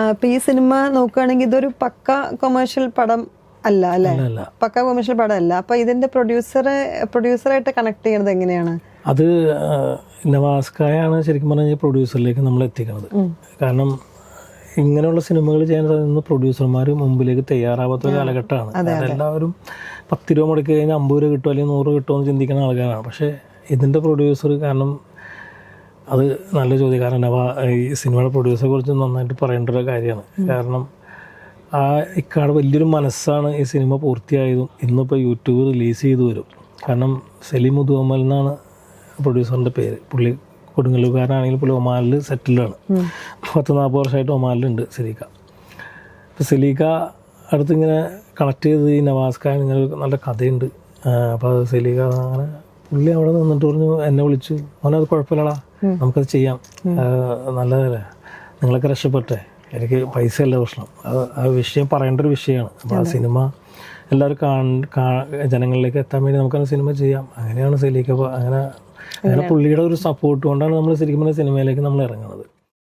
അപ്പൊ ഈ സിനിമ നോക്കുകയാണെങ്കിൽ ഇതൊരു പക്ക കൊമേഴ്ഷ്യൽ പടം അല്ല അല്ലേ? പക്ക കൊമേഴ്ഷ്യൽ പടം അല്ല. അപ്പൊ ഇതിന്റെ പ്രൊഡ്യൂസറായിട്ട് കണക്ട് ചെയ്യുന്നത് എങ്ങനെയാണ്? അത് നവാസ്കായാണ് ശരിക്കും പറഞ്ഞാൽ പ്രൊഡ്യൂസറിലേക്ക് നമ്മൾ എത്തിക്കുന്നത്. കാരണം ഇങ്ങനെയുള്ള സിനിമകൾ ചെയ്യാൻ സാധിക്കുന്ന പ്രൊഡ്യൂസർമാർ മുമ്പിലേക്ക് തയ്യാറാവാത്ത ഒരു കാലഘട്ടമാണ്. അതെല്ലാവരും 10 രൂപ മുടക്കി കഴിഞ്ഞാൽ 50 രൂപ കിട്ടുമോ അല്ലെങ്കിൽ 100 കിട്ടുമോ എന്ന് ചിന്തിക്കുന്ന ആൾക്കാരാണ്. പക്ഷേ ഇതിൻ്റെ പ്രൊഡ്യൂസർ, കാരണം അത് നല്ല ചോദ്യം. കാരണം ഈ സിനിമയുടെ പ്രൊഡ്യൂസറെ കുറിച്ച് നന്നായിട്ട് പറയേണ്ട ഒരു കാര്യമാണ്. കാരണം ഇക്കാട് വലിയൊരു മനസ്സാണ് ഈ സിനിമ പൂർത്തിയായതും ഇന്നിപ്പോൾ യൂട്യൂബ് റിലീസ് ചെയ്ത് വരും. കാരണം സലീം മുതുവമ്മൽ എന്നാണ് പ്രൊഡ്യൂസറിൻ്റെ പേര്. പുള്ളി കൊടുങ്ങല്ലൂർക്കാരനാണെങ്കിൽ പുള്ളി ഒമാനിൽ സെറ്റിലാണ്. 40 വർഷമായിട്ട് ഒമാനിലുണ്ട് സലീക്ക. അപ്പോൾ സലീക്ക അടുത്തിങ്ങനെ കണക്ട് ചെയ്ത് ഈ നവാസ്കാൻ ഇങ്ങനെ നല്ല കഥയുണ്ട്. അപ്പോൾ അത് സലീക്ക അങ്ങനെ പുള്ളി അവിടെ നിന്നിട്ട് പറഞ്ഞു, എന്നെ വിളിച്ചു, അവനത് കുഴപ്പമില്ലടാ, നമുക്കത് ചെയ്യാം, നല്ലതല്ലേ, നിങ്ങളൊക്കെ രക്ഷപ്പെട്ടെ, എനിക്ക് പൈസയല്ല പ്രശ്നം, ആ വിഷയം പറയേണ്ട ഒരു വിഷയമാണ്. അപ്പോൾ ആ സിനിമ എല്ലാവരും ജനങ്ങളിലേക്ക് എത്താൻ വേണ്ടി നമുക്കത് സിനിമ ചെയ്യാം. അങ്ങനെയാണ് സലീക്ക. അങ്ങനെ പുള്ളിയുടെ ഒരു സപ്പോർട്ട് കൊണ്ടാണ് നമ്മൾ ശരിക്കും സിനിമയിലേക്ക് നമ്മൾ ഇറങ്ങുന്നത്.